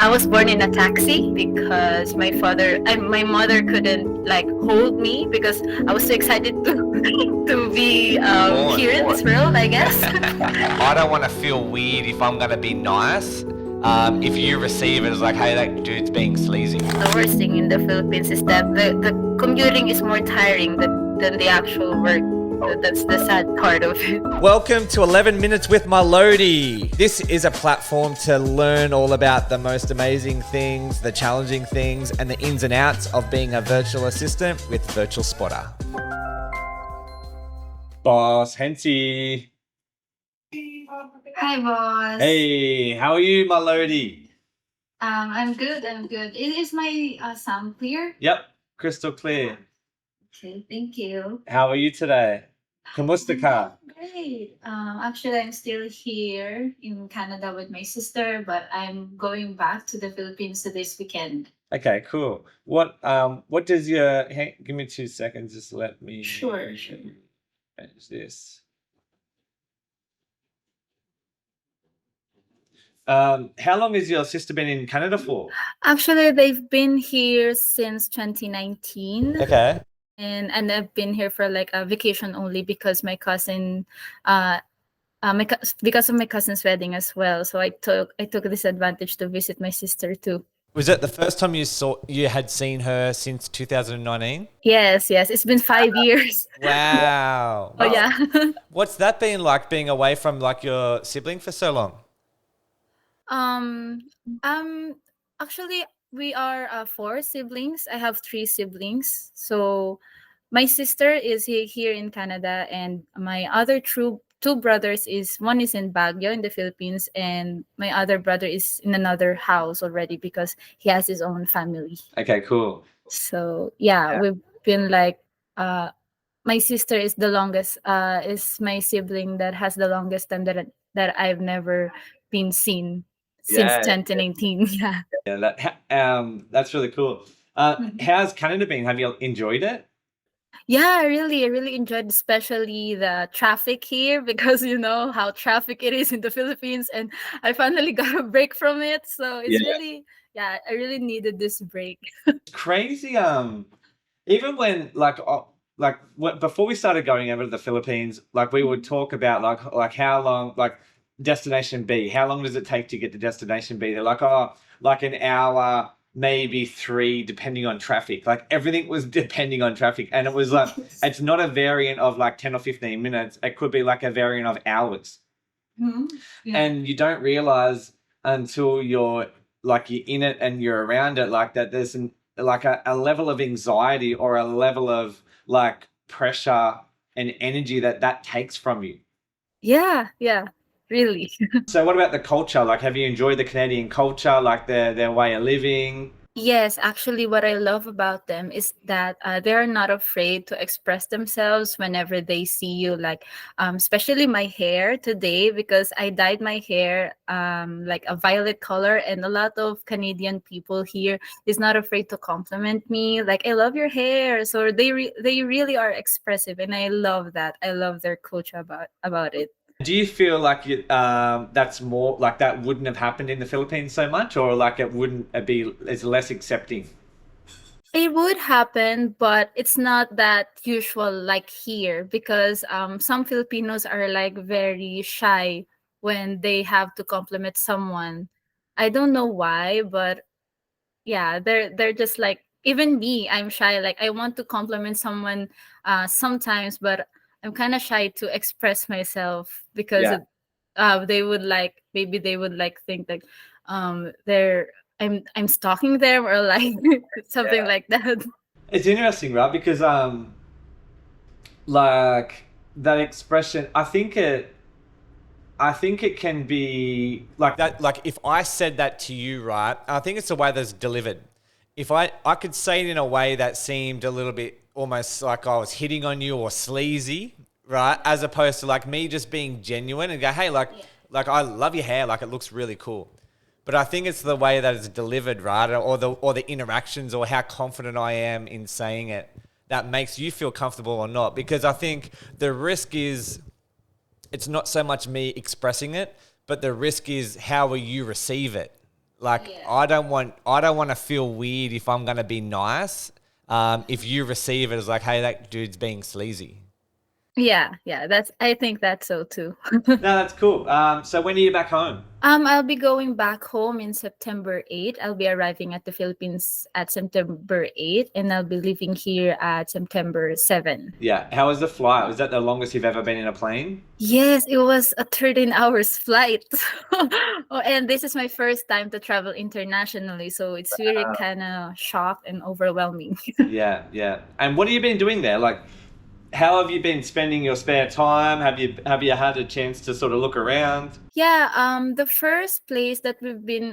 I was born in a taxi because my mother couldn't like hold me because I was so excited to to be Born. here in this world, I guess. I don't want to feel weird if I'm going to be nice. If you receive it as like, hey, that dude's being sleazy. The worst thing in the Philippines is that the commuting is more tiring than the actual work. That's the sad part of it. Welcome to 11 Minutes with My Lodi. This is a platform to learn all about the most amazing things, the challenging things, and the ins and outs of being a virtual assistant with Virtual Spotter. Boss, Henxi. Hi, boss. Hey, how are you, My Lodi? I'm good. Is my sound clear? Yep, crystal clear. Okay, thank you. How are you today? Kamusta ka? Great. Actually, I'm still here in Canada with my sister, but I'm going back to the Philippines this weekend. Okay, cool. What does your give me 2 seconds, just let me Sure. change this. How long has your sister been in Canada for? Actually, they've been here since 2019. Okay. And I've been here for like a vacation only because my cousin because of my cousin's wedding as well. So I took this advantage to visit my sister too. Was it the first time you had seen her since 2019? Yes, it's been 5 years. Wow. Oh yeah. What's that been like, being away from like your sibling for so long? um actually we are four siblings. I have three siblings. So my sister is here in Canada, and my other two brothers is one is in Baguio in the Philippines, and my other brother is in another house already because he has his own family. Okay, cool. So yeah, we've been like my sister is the longest is my sibling that has the longest time that I've never been seen since Yeah. 2019. Yeah. Yeah, that's really cool. How's Canada been? Have you enjoyed it? Yeah, I really enjoyed especially the traffic here because you know how traffic it is in the Philippines, and I finally got a break from it. So it's really, yeah, I really needed this break. It's crazy. Even when before we started going over to the Philippines, like we would talk about like how long, like destination B, how long does it take to get to destination B? They're like, oh, like an hour, maybe three, depending on traffic. Like everything was depending on traffic, and it was like it's not a variant of like 10 or 15 minutes. It could be like a variant of hours. Mhm. Yeah. And you don't realize until you're in it and you're around it, like that there's a level of anxiety or a level of like pressure and energy that takes from you. Yeah, really. So what about the culture? Like, have you enjoyed the Canadian culture, like their way of living? Yes, actually, what I love about them is that they're not afraid to express themselves whenever they see you. Like, especially my hair today, because I dyed my hair like a violet color, and a lot of Canadian people here is not afraid to compliment me. Like, I love your hair. So they really are expressive, and I love that. I love their culture about it. Do you feel like that's more like that wouldn't have happened in the Philippines so much, or like it wouldn't be, it's less accepting? It would happen, but it's not that usual like here because some Filipinos are like very shy when they have to compliment someone. I don't know why, but yeah, they're just like even me. I'm shy. Like I want to compliment someone sometimes, but I'm kind of shy to express myself because Yeah. they would like maybe they would like think like they're I'm stalking them or like something like that. It's interesting, right? Because like that expression, I think it can be like that. Like if I said that to you, right? I think it's the way that's delivered. If I could say it in a way that seemed a little bit almost like I was hitting on you or sleazy, right? As opposed to like me just being genuine and go, hey, like I love your hair, like it looks really cool. But I think it's the way that it's delivered, right? Or the interactions or how confident I am in saying it that makes you feel comfortable or not. Because I think the risk is it's not so much me expressing it, but the risk is how will you receive it? Like Yeah. I don't want to feel weird if I'm gonna be nice. If you receive it as like, hey, that dude's being sleazy. Yeah, that's I think that's so too. No, that's cool. So when are you back home? I'll be going back home in September 8th. I'll be arriving at the Philippines at September 8th, and I'll be leaving here at September 7th. Yeah. How was the flight? Was that the longest you've ever been in a plane? Yes, it was a 13 hours flight. Oh, and this is my first time to travel internationally, so it's really kind of shocked and overwhelming. Yeah, yeah. And what have you been doing there? Like, how have you been spending your spare time? Have you had a chance to sort of look around? Yeah, the first place that we've been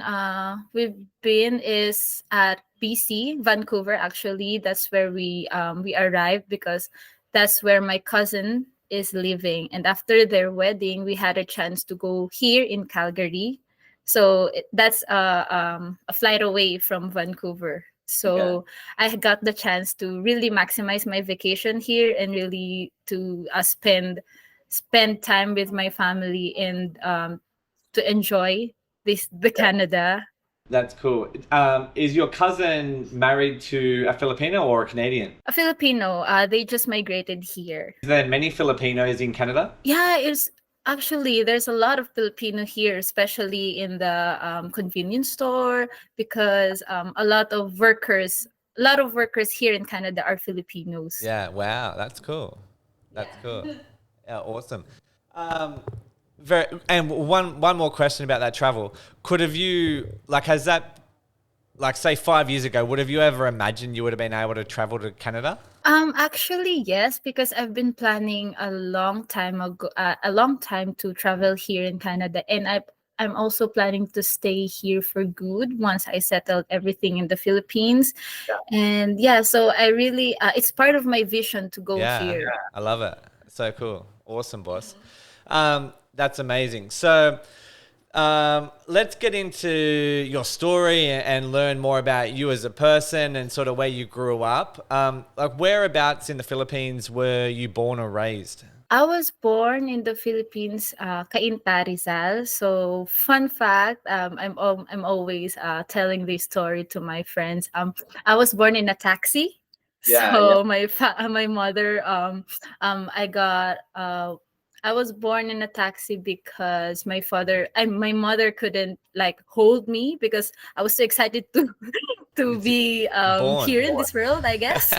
is at BC, Vancouver actually. That's where we arrived because that's where my cousin is living. And after their wedding, we had a chance to go here in Calgary. So that's a flight away from Vancouver. So I got the chance to really maximize my vacation here and really to spend time with my family and to enjoy the Canada. That's cool. Is your cousin married to a Filipino or a Canadian? A Filipino, they just migrated here. Is there many Filipinos in Canada? Yeah, it's actually there's a lot of Filipino here, especially in the convenience store because a lot of workers here in Canada are Filipinos. Yeah, wow, that's cool. That's cool. Yeah, awesome. And one more question about that travel. Could have you has that say 5 years ago, would have you ever imagined you would have been able to travel to Canada? Actually, yes, because I've been planning a long time to travel here in Canada, and I'm also planning to stay here for good once I settled everything in the Philippines. And yeah, so I really, it's part of my vision to go here. I love it. So cool. Awesome, boss. That's amazing. So let's get into your story and learn more about you as a person and sort of where you grew up. Whereabouts in the Philippines were you born or raised? I was born in the Philippines, Cainta, Rizal. So, fun fact, I'm always telling this story to my friends. I was born in a taxi. So my mother I got I was born in a taxi because my mother couldn't like hold me because I was so excited to be Born. here in this world, I guess.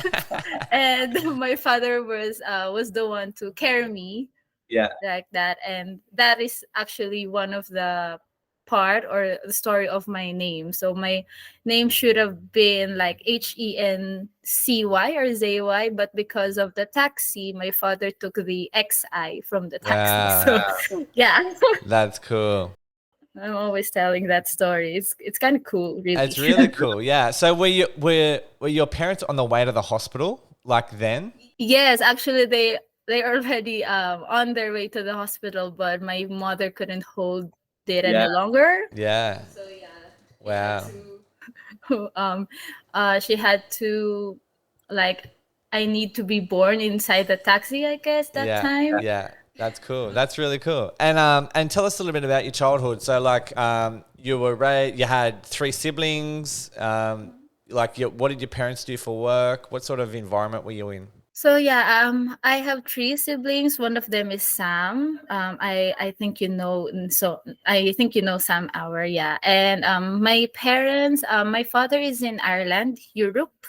And my father was the one to carry me Yeah. like that, and that is actually one of the part or the story of my name. So my name should have been like Hency or Zy, but because of the taxi, my father took the XI from the taxi. Wow. So yeah, That's cool. I'm always telling that story. It's kind of cool, really. It's really cool. Yeah. So were your parents on the way to the hospital like then? Yes, actually they already on their way to the hospital, but my mother couldn't hold it any longer. Yeah. So yeah. Wow. She had to like I need to be born inside the taxi, I guess that time. Yeah. That's cool. That's really cool. And tell us a little bit about your childhood. So you were raised, you had 3 siblings. What did your parents do for work? What sort of environment were you in? So yeah, I have 3 siblings. One of them is Sam. I think you know. So I think you know Sam Hour. Yeah, and my parents. My father is in Ireland, Europe,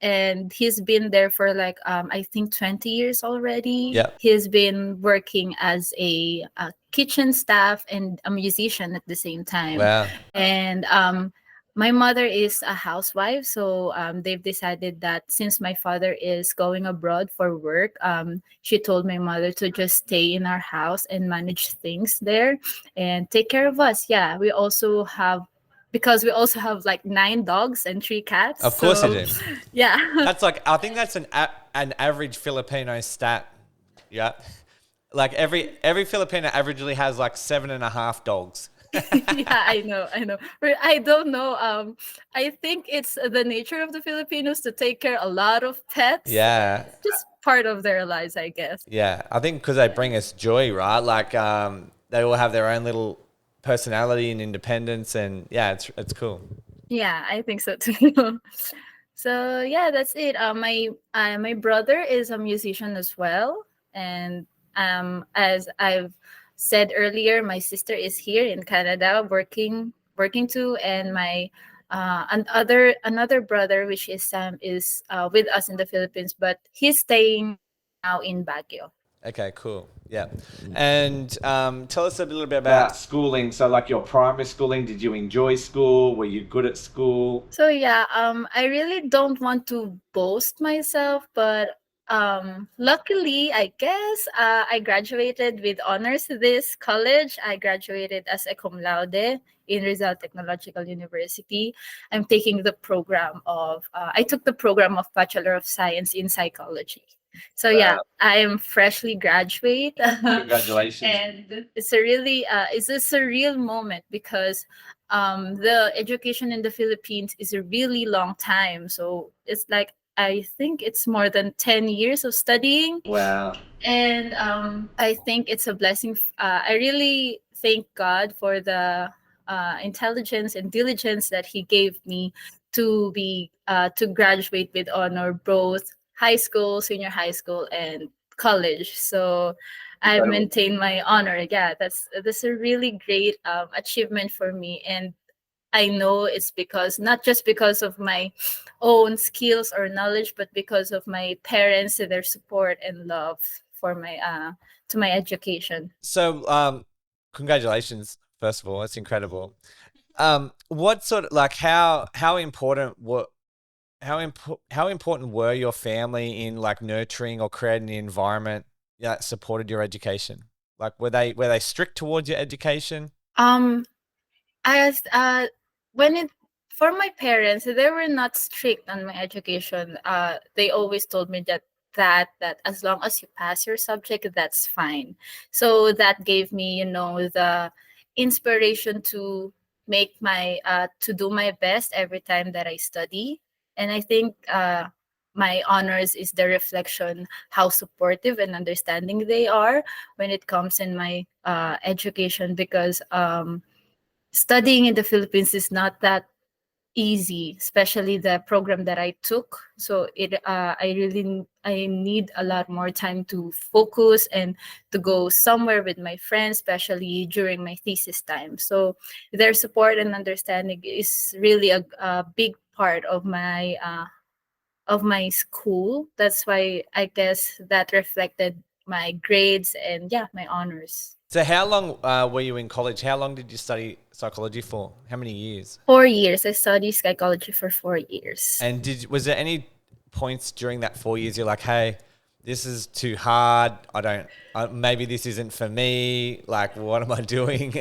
and he's been there for like I think 20 years already. Yeah. He's been working as a kitchen staff and a musician at the same time. Wow. And my mother is a housewife, so they've decided that since my father is going abroad for work, she told my mother to just stay in our house and manage things there and take care of us. Yeah, we also have like 9 dogs and 3 cats. Of course so, you do. Yeah. That's I think that's an average Filipino stat. Yeah. Like every Filipino averagely has like 7.5 dogs. Yeah, I know. But I don't know. I think it's the nature of the Filipinos to take care a lot of pets. Yeah. Just part of their lives, I guess. Yeah. I think because they bring us joy, right? Like they all have their own little personality and independence, and yeah, it's cool. Yeah, I think so too. So yeah, that's it. My brother is a musician as well, and as I've said earlier, my sister is here in Canada working too, and my another brother, which is Sam, is with us in the Philippines, but he's staying right now in Baguio. Okay, cool. Yeah. And tell us a little bit about schooling. So, like your primary schooling, did you enjoy school? Were you good at school? So yeah, I really don't want to boast myself, but luckily, I guess I graduated with honors this college. I graduated as a cum laude in Rizal Technological University. I'm taking the program of I took the program of Bachelor of Science in Psychology. So yeah, I am freshly graduate. Congratulations. And it's a surreal moment because the education in the Philippines is a really long time. So it's like I think it's more than 10 years of studying. Wow. And I think it's a blessing. I really thank God for the intelligence and diligence that He gave me to graduate with honor, both high school, senior high school, and college. So I've maintained my honor. Yeah, that's a really great achievement for me, and I know it's because not just because of my own skills or knowledge, but because of my parents and their support and love for my to my education. So, congratulations, first of all. That's incredible. What sort of like how important how important were your family in like nurturing or creating the environment that supported your education? Like were they strict towards your education? Um, as when it for my parents, they were not strict on my education. They always told me that as long as you pass your subject, that's fine. So that gave me, the inspiration to make my to do my best every time that I study. And I think my honors is the reflection how supportive and understanding they are when it comes in my education, because studying in the Philippines is not that easy, especially the program that I took. So I need a lot more time to focus and to go somewhere with my friends, especially during my thesis time. So their support and understanding is really a big part of my school. That's why I guess that reflected my grades and yeah, my honors. So how long were you in college? How long did you study psychology for? How many years? 4 years. I studied psychology for 4 years. And was there any points during that 4 years you're like, hey, this is too hard. Maybe this isn't for me. Like, what am I doing?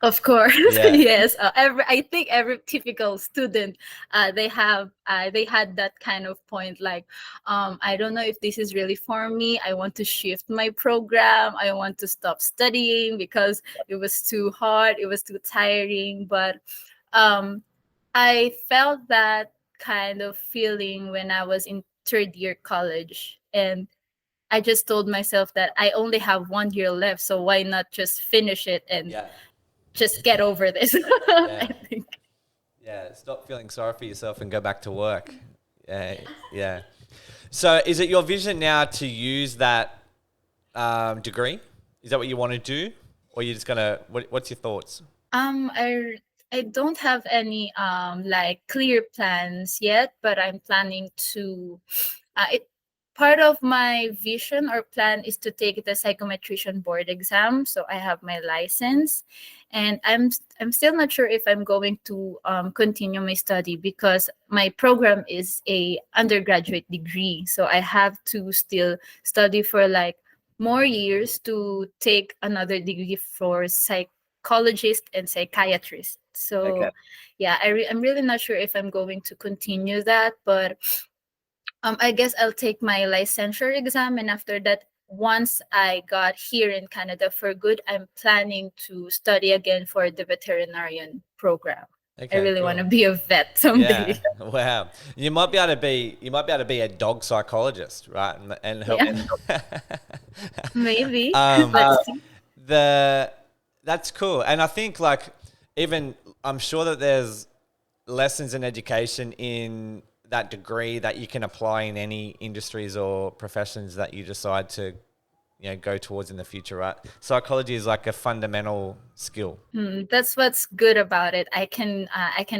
Of course, Yeah. yes. I think every typical student, they had that kind of point. Like, I don't know if this is really for me. I want to shift my program. I want to stop studying because it was too hard. It was too tiring. But um, I felt that kind of feeling when I was in third year college, and I just told myself that I only have 1 year left, so why not just finish it and Yeah. just get over this. Yeah. I think. Yeah. Stop feeling sorry for yourself and go back to work. Yeah. Yeah. So is it your vision now to use that degree? Is that what you want to do? Or you're just going to, what's your thoughts? I don't have any like clear plans yet, but I'm planning to it part of my vision or plan is to take the psychometrician board exam, so I have my license. And I'm still not sure if I'm going to continue my study because my program is a undergraduate degree, so I have to still study for like more years to take another degree for psychologist and psychiatrist. So Okay. yeah, I'm really not sure if I'm going to continue that, but I guess I'll take my licensure exam, and after that, once I got here in Canada for good, I'm planning to study again for the veterinarian program. I Okay, really cool. want to be a vet someday. Yeah. Wow. You might be able to be a dog psychologist, right? And help. Yeah. Maybe. Um, Let's see. the That's cool. And I think like even I'm sure that there's lessons in education in that degree that you can apply in any industries or professions that you decide to go towards in the future, right? Psychology is like a fundamental skill. That's what's good about it. I can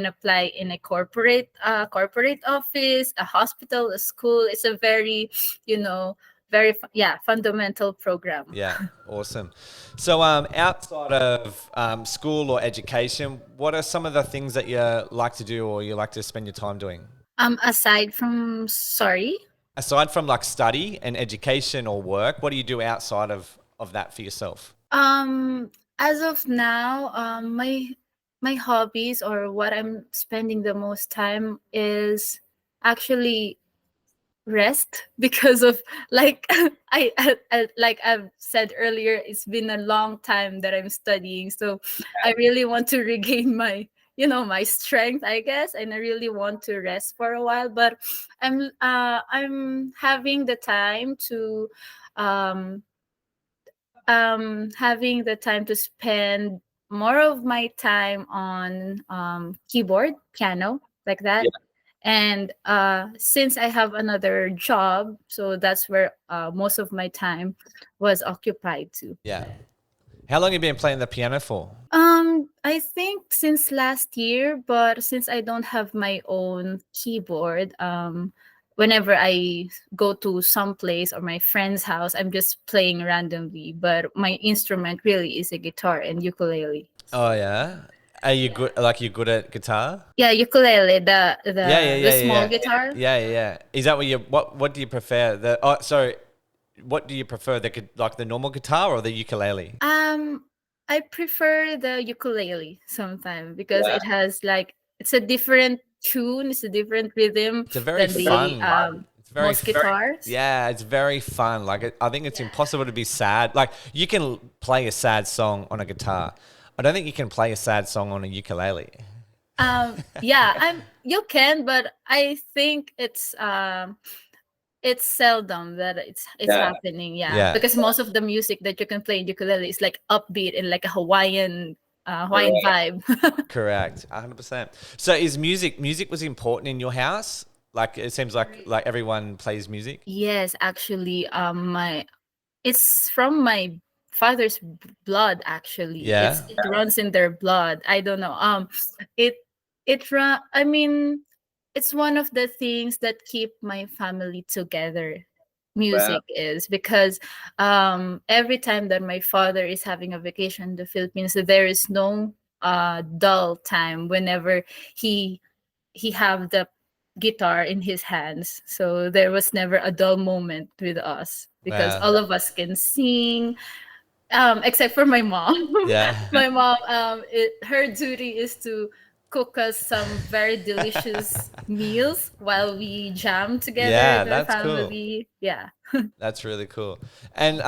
apply in a corporate office, a hospital, a school. It's a very, you know, fundamental program. Yeah, awesome. So outside of school or education, what are some of the things that you like to do or you like to spend your time doing? Aside from sorry. Aside from like study and education or work, what do you do outside of that for yourself? As of now, my hobbies or what I'm spending the most time is actually rest because of like like I've said earlier, it's been a long time that I'm studying, so I really want to regain my my strength, I guess, and I really want to rest for a while. But I'm having the time to um having the time to spend more of my time on keyboard, piano, like that. And since I have another job, so that's where most of my time was occupied to. Yeah. How long have you been playing the piano for? I think since last year, but since I don't have my own keyboard, whenever I go to some place or my friend's house, I'm just playing randomly. But my instrument really is a guitar and ukulele. Oh yeah. Are you good? Like you good at guitar? Yeah, ukulele, Yeah, yeah, the yeah, small yeah. guitar. Yeah, yeah, yeah. Is that what you what do you prefer? Sorry, what do you prefer? Like the normal guitar or the ukulele? I prefer the ukulele sometimes because it has like it's a different tune, it's a different rhythm It's a very than the fun. It's very most guitars. yeah, it's very fun. Like I think it's impossible to be sad. Like you can play a sad song on a guitar. I don't think you can play a sad song on a ukulele. Yeah, you can, but I think it's seldom that it's happening. Yeah, Yeah. because most of the music that you can play in ukulele is like upbeat and like a Hawaiian vibe. Correct, 100%. So is music was important in your house? Like it seems like everyone plays music. Yes, actually, my it's from my father's blood. Actually, Yeah. it runs in their blood. I don't know. It I mean, it's one of the things that keep my family together. Music is because every time that my father is having a vacation in the Philippines, there is no dull time whenever he he have the guitar in his hands. So there was never a dull moment with us because Wow. all of us can sing, except for my mom. Yeah. My mom, her duty is to cook us some very delicious meals while we jam together Yeah, with our that's cool. family. Yeah. That's really cool. And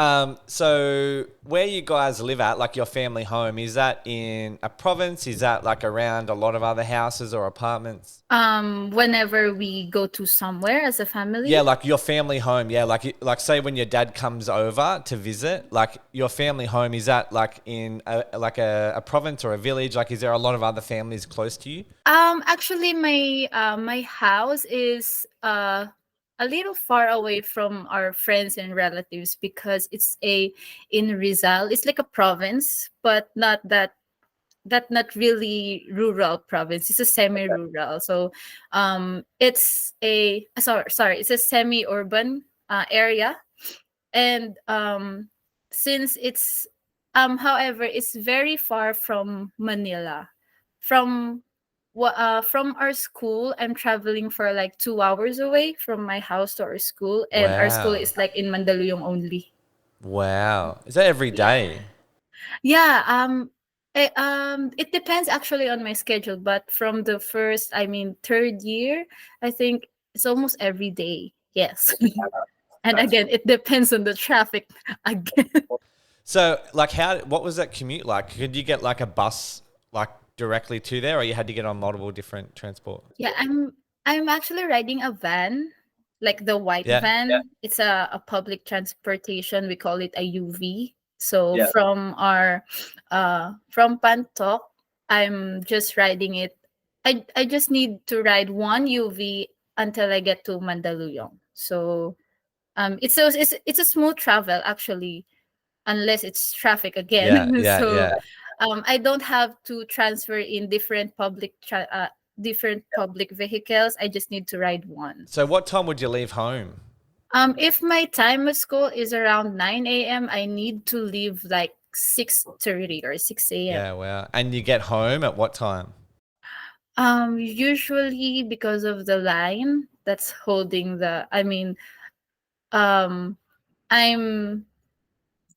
so where you guys live at, like your family home, is that in a province? Is that like around a lot of other houses or apartments? Whenever we go to somewhere as a family. Yeah, like your family home. Yeah, like say when your dad comes over to visit, like your family home, is that like in a province or a village? Like is there a lot of other families close to you? Actually, my house is a little far away from our friends and relatives because it's a in Rizal. It's like a province, but not really rural province. It's a semi-rural. So it's a sorry, it's a semi-urban area. And since it's however, it's very far from Manila. From from our school, I'm traveling for like 2 hours away from my house to our school, and our school Wow. is like in Mandaluyong only. Wow. Is that every day? Yeah, it depends actually on my schedule, but from the first, I mean, third year, I think it's almost every day. Yes. And again, it depends on the traffic again. So like what was that commute like? Could you get like a bus like directly to there or you had to get on multiple different transport? Yeah, I'm actually riding a van, like the white Yeah. van. It's a public transportation. We call it a UV. So from Pantok, I'm just riding it. I just need to ride one UV until I get to Mandaluyong. So it's a smooth travel actually, unless it's traffic Yeah, again. yeah, So yeah. I don't have to transfer in different public vehicles. I just need to ride one. So what time would you leave home? If my time at school is around 9 a.m., I need to leave like 6:30 or 6 a.m. Yeah, wow. And you get home at what time? Usually because of the line that's holding um, I'm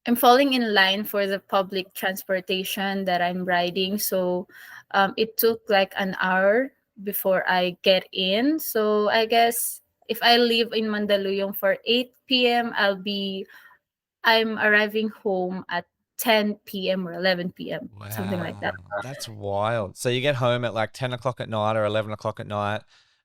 I'm falling in line for the public transportation that I'm riding. So it took like an hour before I get in. So I guess if I leave in Mandaluyong for 8 p.m., I'm arriving home at 10 p.m. or 11 p.m., something like that. Wow, that's wild. So you get home at like 10 o'clock at night or 11 o'clock at night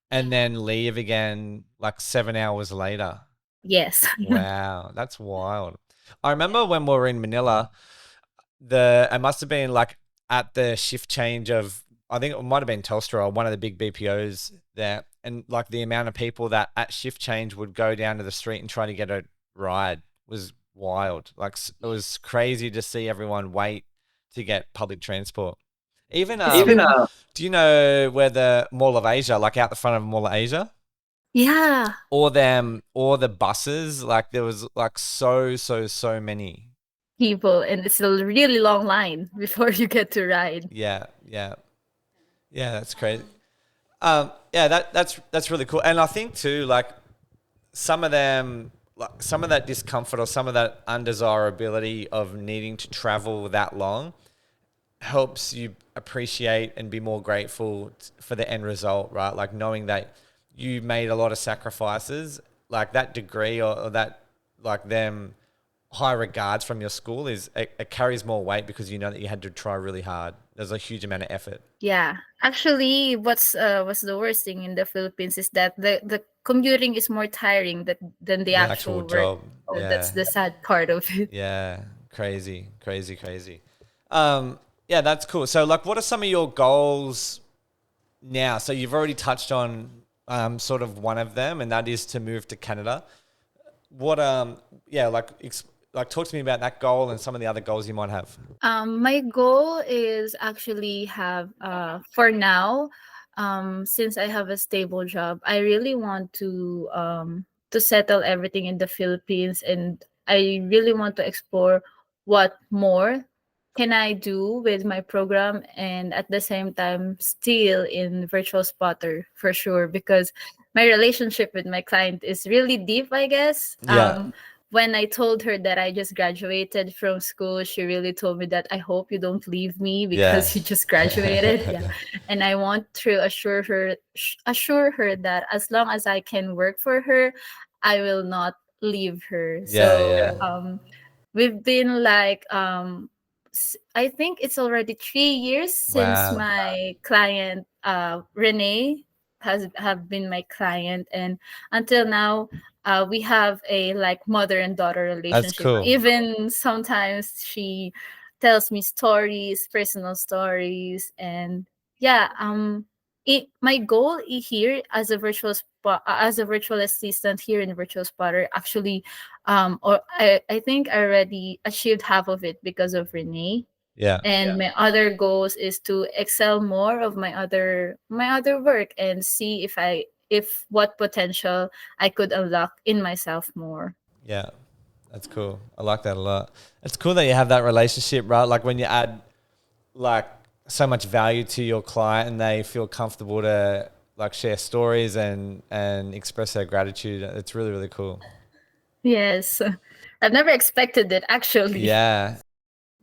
and then leave again like 7 hours later. Yes. Wow, that's wild. I remember when we were in Manila, it must have been like at the shift change of, I think it might have been Telstra or one of the big BPOs there, and like the amount of people that at shift change would go down to the street and try to get a ride was wild. Like it was crazy to see everyone wait to get public transport. Even It's really, do you know where the Mall of Asia, like out the front of Mall of Asia? yeah, Or the buses, like there was like so many. people, and it's a really long line before you get to ride. Yeah, yeah, yeah. That's crazy. Yeah, that's really cool. And I think too, like some of them, like some of that discomfort or some of that undesirability of needing to travel that long helps you appreciate and be more grateful for the end result, right? Like knowing that you made a lot of sacrifices, like that degree or that, like them high regards from your school it carries more weight because you know that you had to try really hard. There's a huge amount of effort. Yeah, actually, what's the worst thing in the Philippines is that the commuting is more tiring than the The actual actual work. job. Oh, that's Yeah. the sad part of it. Yeah. Crazy, crazy, crazy. Yeah, that's cool. So like what are some of your goals now? So you've already touched on sort of one of them, and that is to move to Canada. What yeah, like talk to me about that goal and some of the other goals you might have. My goal is actually have for now, since I have a stable job, I really want to settle everything in the Philippines, and I really want to explore what more can I do with my program, and at the same time still in virtual spotter for sure, because my relationship with my client is really deep, I guess. Yeah. When I told her that I just graduated from school, she really told me that I hope you don't leave me Yeah. because you just graduated. Yeah. And I want to assure her that as long as I can work for her, I will not leave her. Yeah, So yeah. we've been like I think it's already 3 years since Wow. my client Renee has have been my client, and until now we have a like mother and daughter That's relationship. cool. Even sometimes she tells me stories, personal stories, and yeah, my goal here as a as a virtual assistant here in Virtual Spotter, actually, or I think I already achieved half of it because of Renee. Yeah. And my other goals is to excel more of my other work and see if what potential I could unlock in myself more. Yeah. That's cool. I like that a lot. It's cool that you have that relationship, right? Like when you add like so much value to your client and they feel comfortable to like share stories and express their gratitude. It's really, really cool. Yes. I've never expected it actually. Yeah.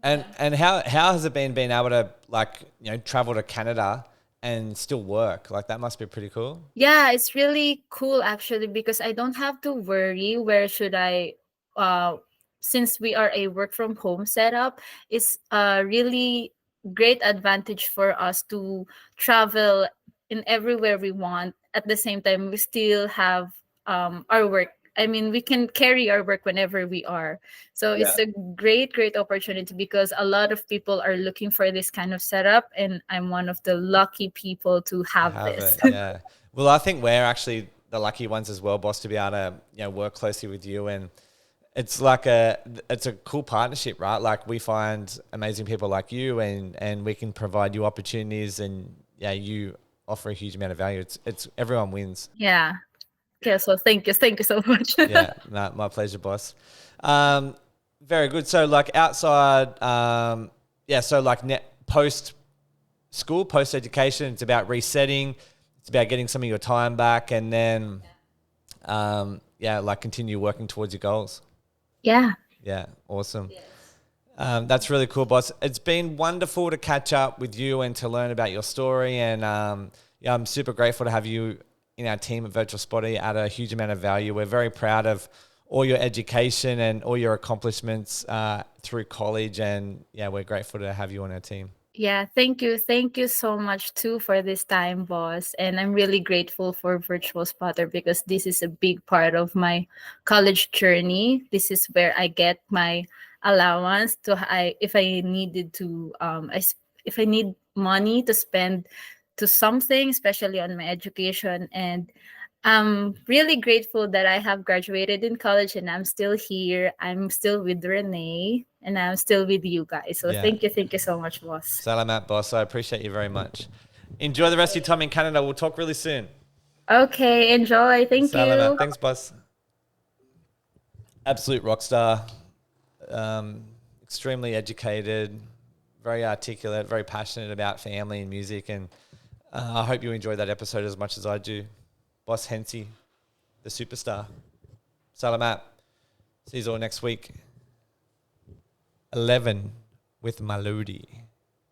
And how has it been being able to like, you know, travel to Canada and still work? Like that must be pretty cool. Yeah, it's really cool actually because I don't have to worry where should I uh since we are a work from home setup, it's a really great advantage for us to travel in everywhere we want. At the same time, we still have our work I mean, we can carry our work whenever we are. So it's a great opportunity because a lot of people are looking for this kind of setup, and I'm one of the lucky people to have Have this. it, yeah. Well, I think we're actually the lucky ones as well, boss, to be able to work closely with you, and it's a cool partnership, right? Like we find amazing people like you, and we can provide you opportunities, and you offer a huge amount of value. It's everyone wins. Yeah. Okay, so thank you so much. Yeah, no, my pleasure, boss. Very good. So like outside, so like post school, post education, it's about resetting. It's about getting some of your time back, and then, like continue working towards your goals. Yeah. Yeah, awesome. That's really cool, boss. It's been wonderful to catch up with you and to learn about your story. And I'm super grateful to have you in our team at Virtual Spotty. Add a huge amount of value. We're very proud of all your education and all your accomplishments through college. And we're grateful to have you on our team. Yeah, thank you. Thank you so much too for this time, boss. And I'm really grateful for Virtual Spotter because this is a big part of my college journey. This is where I get my allowance to if I needed to if I need money to spend to something, especially on my education. And I'm really grateful that I have graduated in college and I'm still here. I'm still with Renee and I'm still with you guys. So Yeah. thank you so much, boss. Salamat, boss. I appreciate you very much. Enjoy the rest of your time in Canada. We'll talk really soon. Okay, enjoy. Thank Salamat. you. Thanks, boss. Absolute rock star. Extremely educated, very articulate, very passionate about family and music. And I hope you enjoyed that episode as much as I do. Boss Henxi, the superstar. Salamat. See you all next week. 11 with My Lodi.